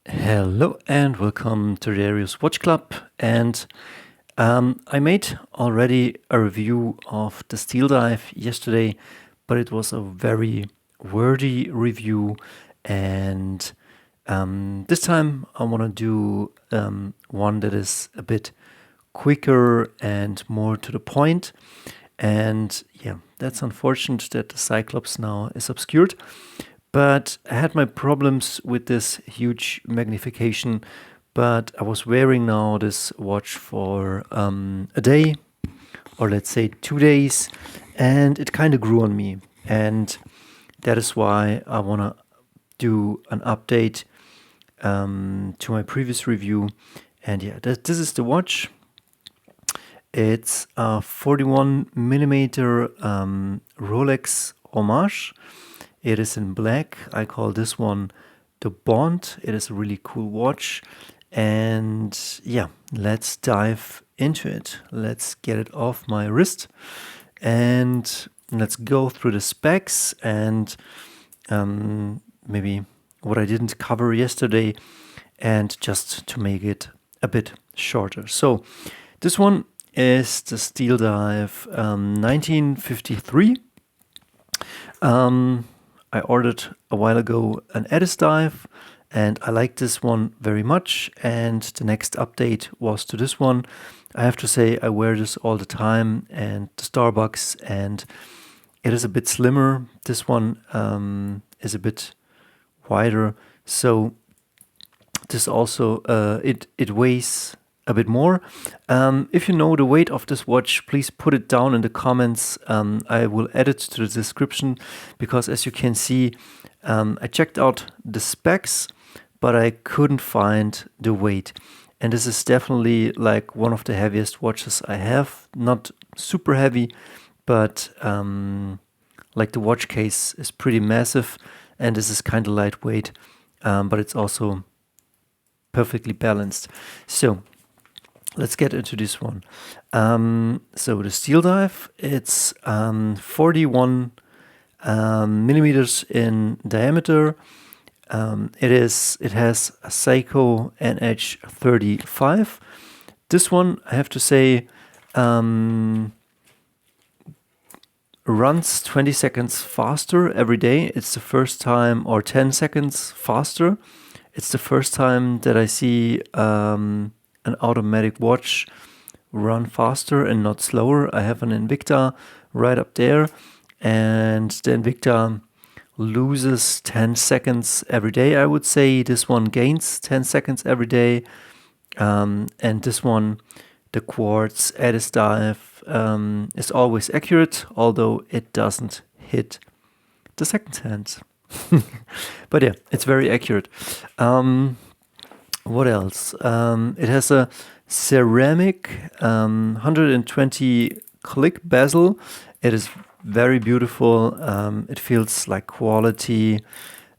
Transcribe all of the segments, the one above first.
Hello and welcome to the Darius Watch Club. And I made already a review of the Steeldive yesterday, but it was a very wordy review. And this time I want to do one that is a bit quicker and more to the point. And yeah, that's unfortunate that the Cyclops now is obscured. But I had my problems with this huge magnification, but I was wearing now this watch for a day, or let's say 2 days, and it kind of grew on me. And that is why I want to do an update to my previous review. And yeah, this is the watch. It's a 41 millimeter Rolex Homage. It is in black. I call this one the Bond. It is a really cool watch. And yeah, let's dive into it. Let's get it off my wrist and let's go through the specs and maybe what I didn't cover yesterday, and just to make it a bit shorter. So this one is the Steeldive 1953. I ordered a while ago an ADDISDIVE, and I like this one very much, and the next update was to this one. I have to say I wear this all the time, and the Starbucks, and it is a bit slimmer. This one is a bit wider, so this also it weighs a bit more. If you know the weight of this watch, please put it down in the comments. I will add it to the description, because as you can see, I checked out the specs, but I couldn't find the weight. And this is definitely like one of the heaviest watches I have. Not super heavy, but like the watch case is pretty massive, and this is kind of lightweight, but it's also perfectly balanced. So let's get into this one. So the Steeldive, it's 41 millimeters in diameter. It has a Seiko NH35. This one, I have to say, runs 20 seconds faster every day. It's the first time, or 10 seconds faster. It's the first time that I see an automatic watch run faster and not slower. I have an INVICTA right up there, and the INVICTA loses 10 seconds every day, I would say. This one gains 10 seconds every day, and this one, the QUARTZ ADDISDIVE, is always accurate, although it doesn't hit the second hand. But yeah, it's very accurate. What else? It has a ceramic 120 click bezel. It is very beautiful. It feels like quality.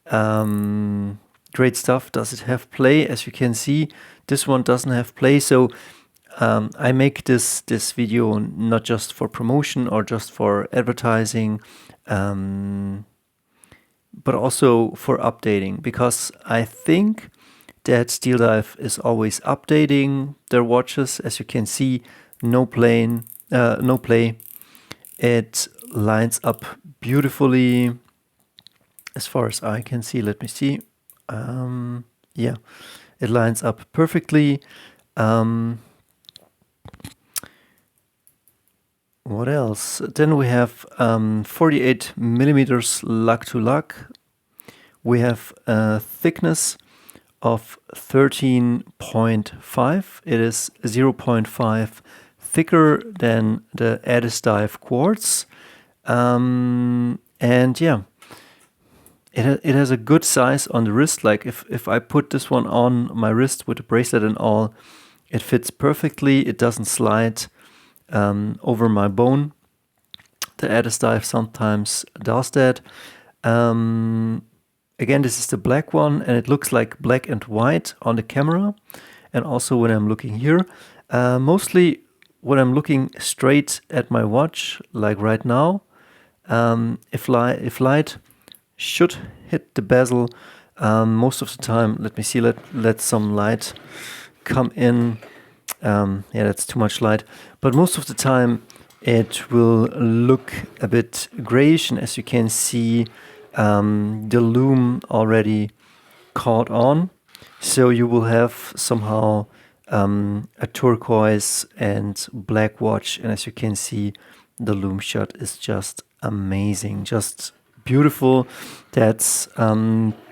Great stuff. Does it have play? As you can see, this one doesn't have play. So I make this video not just for promotion or just for advertising, but also for updating, because I think that Steeldive is always updating their watches. As you can see, no play. It lines up beautifully as far as I can see. Let me see. Yeah, it lines up perfectly. What else? Then we have 48 millimeters lug to lug. We have a thickness of 13.5. It is 0.5 thicker than the ADDISDIVE QUARTZ. And yeah, it has a good size on the wrist. Like if I put this one on my wrist with the bracelet and all, it fits perfectly. It doesn't slide over my bone. The ADDISDIVE sometimes does that. Again, this is the black one, and it looks like black and white on the camera, and also when I'm looking here. Mostly when I'm looking straight at my watch, like right now, if light should hit the bezel, Most of the time, let me see, let some light come in. Yeah, that's too much light. But most of the time, it will look a bit grayish, and as you can see, the lume already caught on. So you will have somehow a turquoise and black watch, and as you can see, the lume shot is just amazing, just beautiful. That's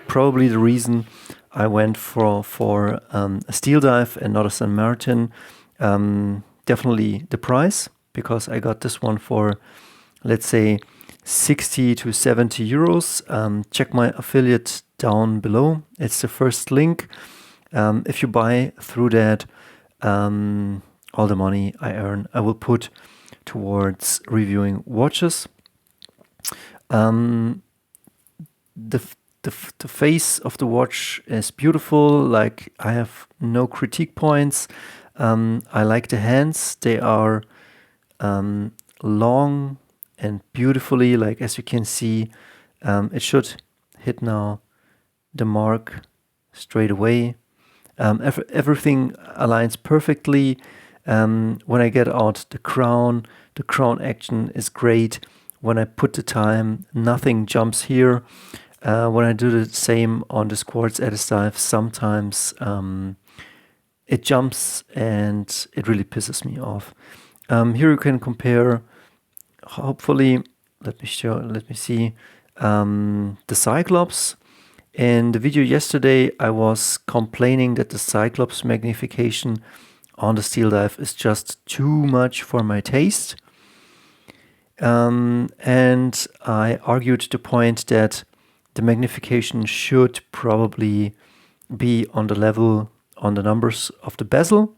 probably the reason I went for a Steeldive and not a San Martin. Definitely the price, because I got this one for, let's say, 60 to 70 euros. Check my affiliate down below. It's the first link. If you buy through that, all the money I earn, I will put towards reviewing watches. The face of the watch is beautiful. Like, I have no critique points. I like the hands. They are long and beautifully, like as you can see, it should hit now the mark straight away. Everything aligns perfectly. When I get out the crown action is great. When I put the time, nothing jumps here. When I do the same on this QUARTZ ADDISDIVE, sometimes it jumps and it really pisses me off. Here you can compare, hopefully, let me see, the Cyclops. In the video yesterday, I was complaining that the Cyclops magnification on the Steeldive is just too much for my taste. And I argued the point that the magnification should probably be on the level, on the numbers of the bezel,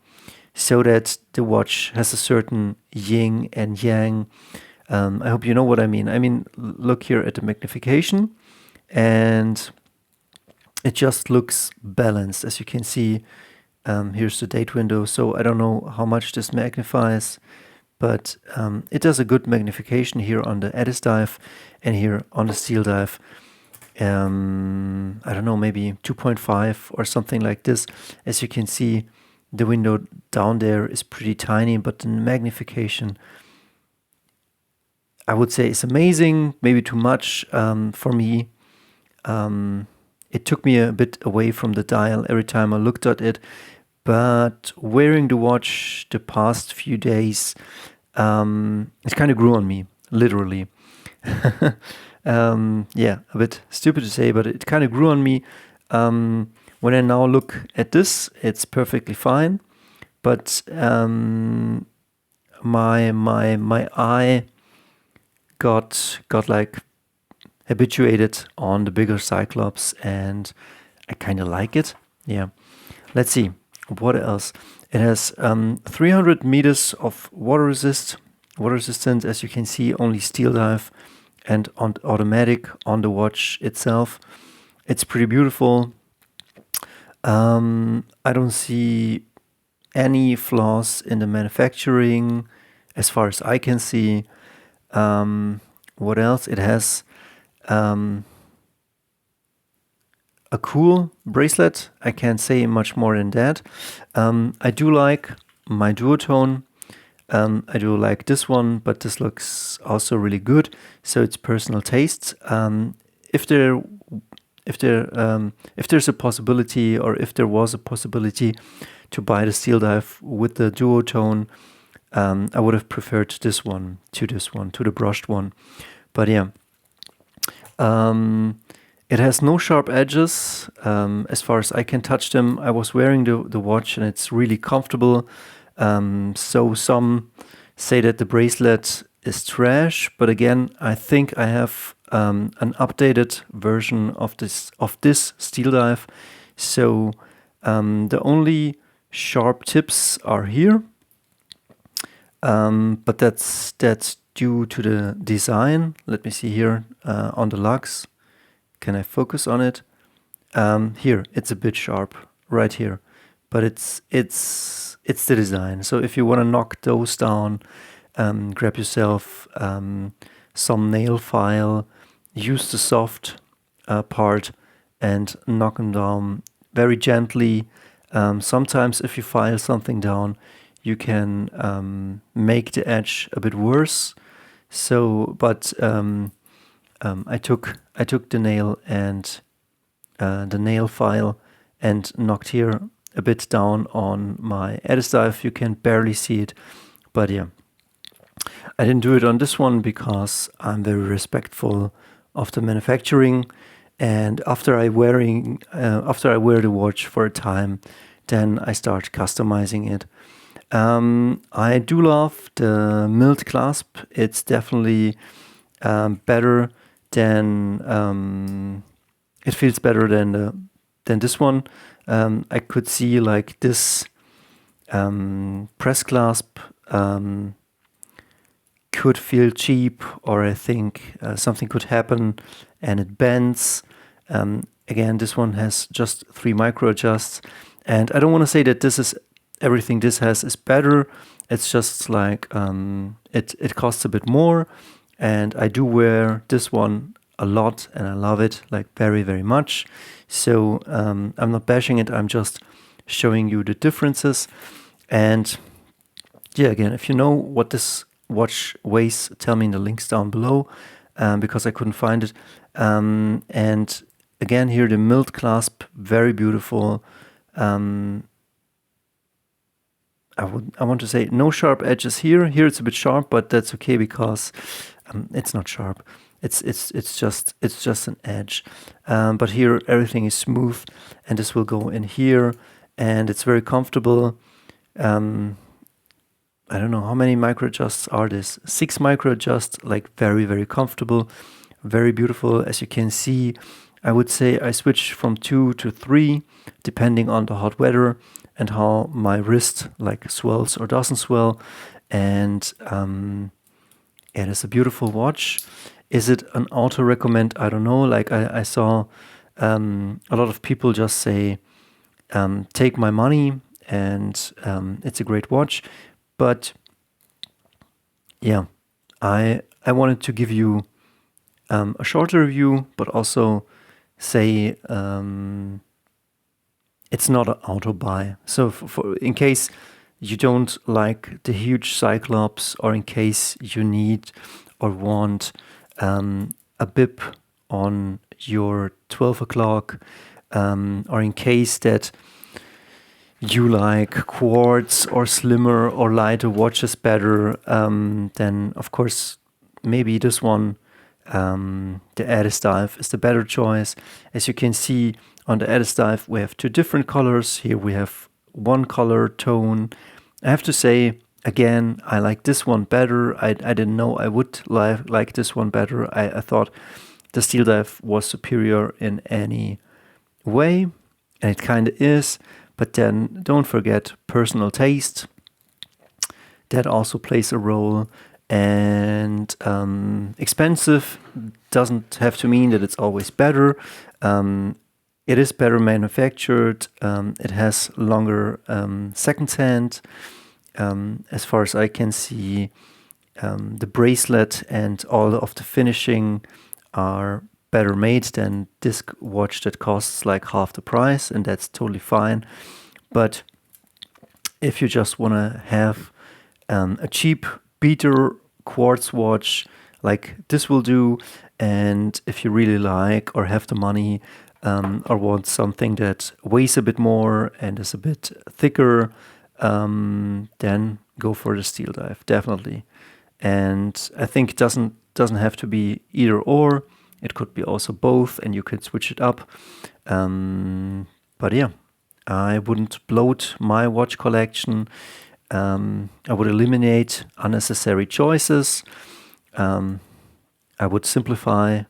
so that the watch has a certain yin and yang. I hope you know what I mean. I mean, look here at the magnification, and it just looks balanced. As you can see, here's the date window. So I don't know how much this magnifies, but it does a good magnification here on the ADDISDIVE and here on the Steeldive. I don't know, maybe 2.5 or something like this. As you can see, the window down there is pretty tiny, but the magnification, I would say, is amazing. Maybe too much for me. It took me a bit away from the dial every time I looked at it. But wearing the watch the past few days, it kind of grew on me, literally. Yeah, a bit stupid to say, but it kind of grew on me. When I now look at this, it's perfectly fine. But my eye got like habituated on the bigger Cyclops, and I kind of like it. Yeah. Let's see what else. It has 300 meters of water resistance. As you can see, only Steeldive and on automatic on the watch itself. It's pretty beautiful. I don't see any flaws in the manufacturing as far as I can see. What else? It has a cool bracelet. I can't say much more than that. I do like my duotone. I do like this one, but this looks also really good. So it's personal taste. If there's a possibility, or if there was a possibility to buy the Steeldive with the duotone, I would have preferred this one, to the brushed one. But yeah, it has no sharp edges as far as I can touch them. I was wearing the watch and it's really comfortable. So some say that the bracelet is trash, but again, I think I have an updated version of this Steeldive. So the only sharp tips are here, but that's due to the design. Let me see here on the lugs. Can I focus on it? Here, it's a bit sharp right here, but it's the design. So if you want to knock those down, grab yourself some nail file, use the soft part, and knock them down very gently. Sometimes if you file something down, you can make the edge a bit worse. So, but I took the nail and the nail file and knocked here a bit down on my ADDISDIVE. You can barely see it, but yeah. I didn't do it on this one because I'm very respectful of the manufacturing, and after I wear the watch for a time, then I start customizing it. I do love the milled clasp. It's definitely better than it feels better than this one. I could see like this press clasp could feel cheap, or I think something could happen and it bends. Again, this one has just 3 micro adjusts, and I don't want to say that this is everything this has is better. It's just like it costs a bit more, and I do wear this one a lot and I love it like very, very much. So I'm not bashing it, I'm just showing you the differences. And yeah, again, if you know what this watch weighs, tell me in the links down below, because I couldn't find it. And again, here the milled clasp, very beautiful. I want to say no sharp edges here. Here it's a bit sharp, but that's okay because it's not sharp. It's just an edge. But here everything is smooth, and this will go in here, and it's very comfortable. I don't know how many micro adjusts are this. 6 micro adjusts, like very, very comfortable, very beautiful. As you can see, I would say I switch from 2 to 3, depending on the hot weather and how my wrist like swells or doesn't swell. And it is a beautiful watch. Is it an auto recommend? I don't know. Like I saw a lot of people just say, take my money, and it's a great watch. But yeah, I wanted to give you a shorter review, but also say it's not an auto buy. So for in case you don't like the huge Cyclops, or in case you need or want a bib on your 12 o'clock, or in case that you like quartz or slimmer or lighter watches better, then of course maybe this one, the ADDISDIVE, is the better choice. As you can see on the ADDISDIVE, we have 2 different colors. Here we have 1 color tone. I have to say, again, I like this one better. I didn't know I would like this one better. I thought the Steeldive was superior in any way, and it kind of is. But then don't forget personal taste. That also plays a role. And expensive doesn't have to mean that it's always better. It is better manufactured. It has longer second-hand. As far as I can see, the bracelet and all of the finishing are better made than this watch that costs like half the price, and that's totally fine. But if you just want to have a cheap beater quartz watch, like this will do, and if you really like or have the money, or want something that weighs a bit more and is a bit thicker, then go for the Steeldive, definitely. And I think it doesn't have to be either or. It could be also both, and you could switch it up. But yeah, I wouldn't bloat my watch collection. I would eliminate unnecessary choices. I would simplify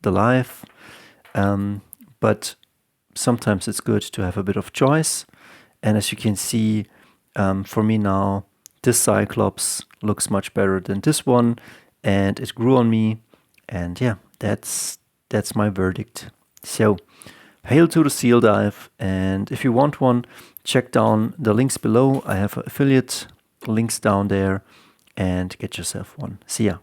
the life. But sometimes it's good to have a bit of choice. And as you can see, for me now, this Cyclops looks much better than this one, and it grew on me. And yeah, that's my verdict. So, hail to the Steeldive, and if you want one, check down the links below. I have affiliate links down there, and get yourself one. See ya.